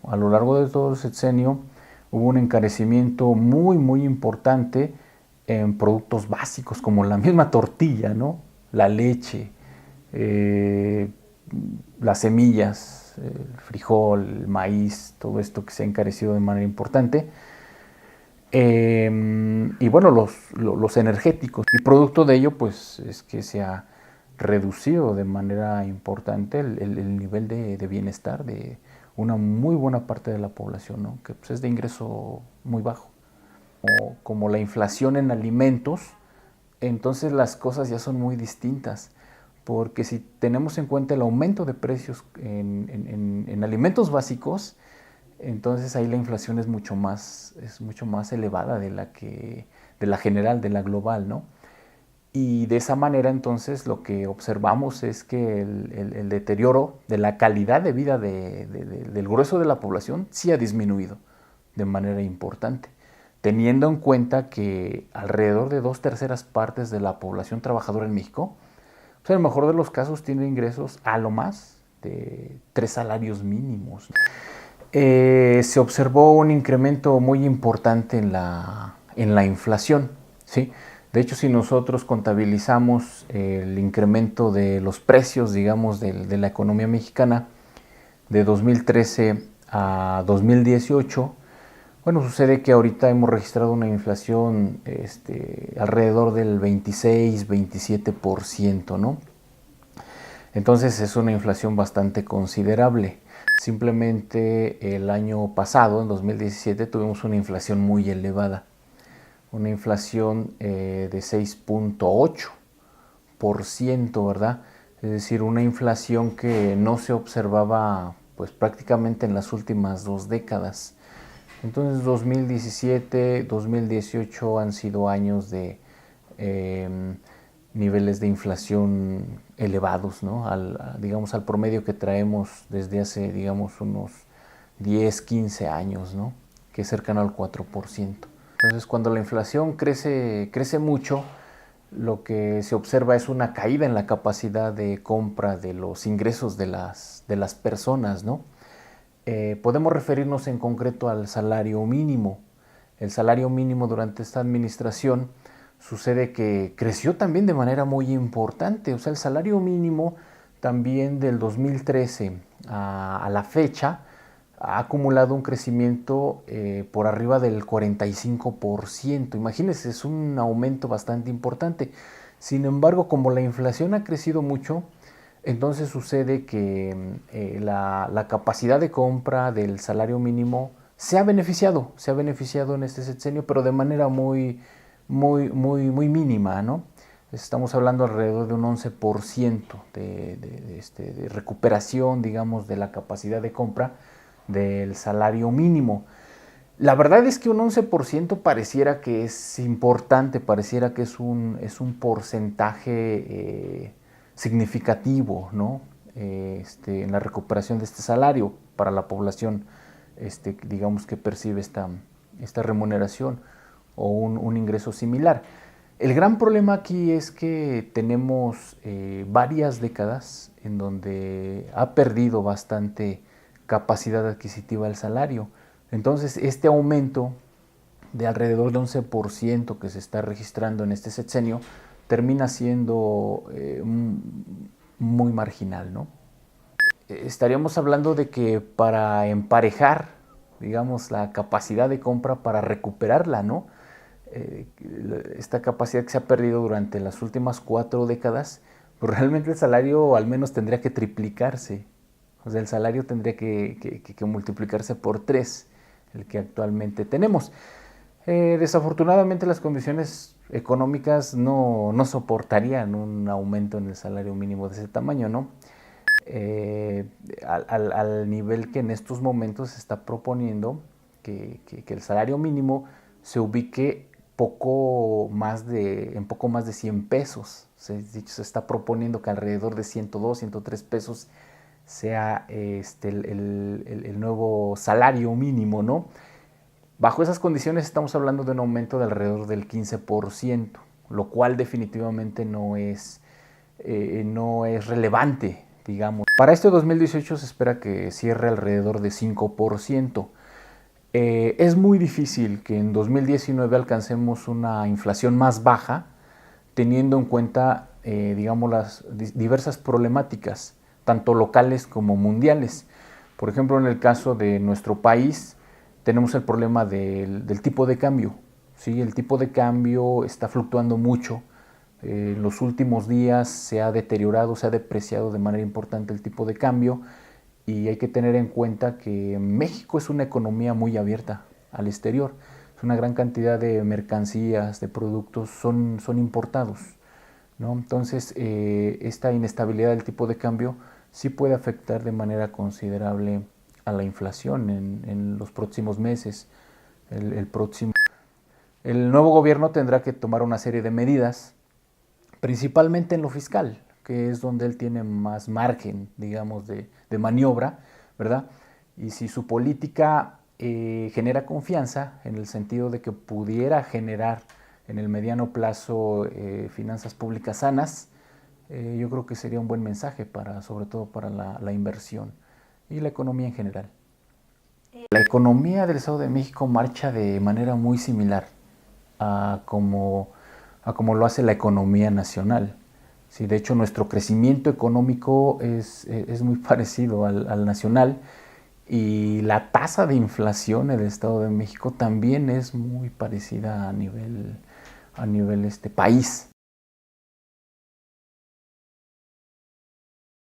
A lo largo de todo el sexenio hubo un encarecimiento muy importante en productos básicos como la misma tortilla, ¿no? La leche, eh, las semillas, el frijol, el maíz, todo esto que se ha encarecido de manera importante. Y bueno, los energéticos. Y producto de ello, pues es que se ha reducido de manera importante el nivel de bienestar de una muy buena parte de la población, ¿no? Que pues, es de ingreso muy bajo. Como la inflación en alimentos, entonces las cosas ya son muy distintas. Porque si tenemos en cuenta el aumento de precios en alimentos básicos, entonces ahí la inflación es mucho más elevada de la general, de la global, ¿no? Y de esa manera entonces lo que observamos es que el deterioro de la calidad de vida del grueso de la población sí ha disminuido de manera importante, teniendo en cuenta que alrededor de 2/3 de la población trabajadora en México, pues en el mejor de los casos tiene ingresos a lo más de 3 salarios mínimos. Se observó un incremento muy importante en la inflación, ¿sí? De hecho, si nosotros contabilizamos el incremento de los precios, digamos, de la economía mexicana de 2013 a 2018, bueno, sucede que ahorita hemos registrado una inflación alrededor del 26-27%, ¿no? Entonces es una inflación bastante considerable. Simplemente el año pasado, en 2017, tuvimos una inflación muy elevada. Una inflación de 6.8%, ¿verdad? Es decir, una inflación que no se observaba pues prácticamente en las últimas 2 décadas. Entonces 2017, 2018 han sido años de eh, niveles de inflación elevados, ¿no? Digamos, al promedio que traemos desde hace, digamos, unos 10, 15 años, ¿no? Que es cercano al 4%. Entonces, cuando la inflación crece mucho, lo que se observa es una caída en la capacidad de compra de los ingresos de las personas, ¿no? Podemos referirnos en concreto al salario mínimo. El salario mínimo durante esta administración sucede que creció también de manera muy importante. O sea, el salario mínimo también del 2013 a la fecha ha acumulado un crecimiento por arriba del 45%. Imagínense, es un aumento bastante importante. Sin embargo, como la inflación ha crecido mucho, entonces sucede que la capacidad de compra del salario mínimo se ha beneficiado en este sexenio, pero de manera muy mínima, ¿no? Estamos hablando alrededor de un 11% de recuperación, digamos, de la capacidad de compra del salario mínimo. La verdad es que un 11% pareciera que es importante, pareciera que es un porcentaje significativo, ¿no? En la recuperación de este salario para la población, digamos, que percibe esta remuneración o un ingreso similar. El gran problema aquí es que tenemos varias décadas en donde ha perdido bastante capacidad adquisitiva el salario. Entonces, este aumento de alrededor de 11% que se está registrando en este sexenio termina siendo muy marginal, ¿no? Estaríamos hablando de que para emparejar, digamos, la capacidad de compra, para recuperarla, ¿no? Eh, Esta capacidad que se ha perdido durante las últimas 4 décadas, pues realmente el salario al menos tendría que triplicarse. O sea, el salario tendría que multiplicarse por 3, el que actualmente tenemos. Desafortunadamente las condiciones económicas no soportarían un aumento en el salario mínimo de ese tamaño, ¿no? Eh, al nivel que en estos momentos se está proponiendo que el salario mínimo se ubique en poco más de 100 pesos. Se está proponiendo que alrededor de 102, 103 pesos sea el nuevo salario mínimo, ¿no? Bajo esas condiciones estamos hablando de un aumento de alrededor del 15%, lo cual definitivamente no es relevante digamos. Para este 2018 se espera que cierre alrededor de 5%. Es muy difícil que en 2019 alcancemos una inflación más baja, teniendo en cuenta, digamos, las diversas problemáticas, tanto locales como mundiales. Por ejemplo, en el caso de nuestro país, tenemos el problema del tipo de cambio. ¿Sí? El tipo de cambio está fluctuando mucho. En los últimos días se ha deteriorado, se ha depreciado de manera importante el tipo de cambio, y hay que tener en cuenta que México es una economía muy abierta al exterior. Es una gran cantidad de mercancías, de productos son importados, ¿no? Entonces, esta inestabilidad del tipo de cambio sí puede afectar de manera considerable a la inflación en los próximos meses. El nuevo gobierno tendrá que tomar una serie de medidas, principalmente en lo fiscal, que es donde él tiene más margen, digamos, de maniobra, ¿verdad? Y si su política genera confianza, en el sentido de que pudiera generar en el mediano plazo finanzas públicas sanas, yo creo que sería un buen mensaje para, sobre todo para la inversión y la economía en general. La economía del Estado de México marcha de manera muy similar a como, a como lo hace la economía nacional. Sí, de hecho, nuestro crecimiento económico es muy parecido al nacional, y la tasa de inflación en el Estado de México también es muy parecida a nivel país.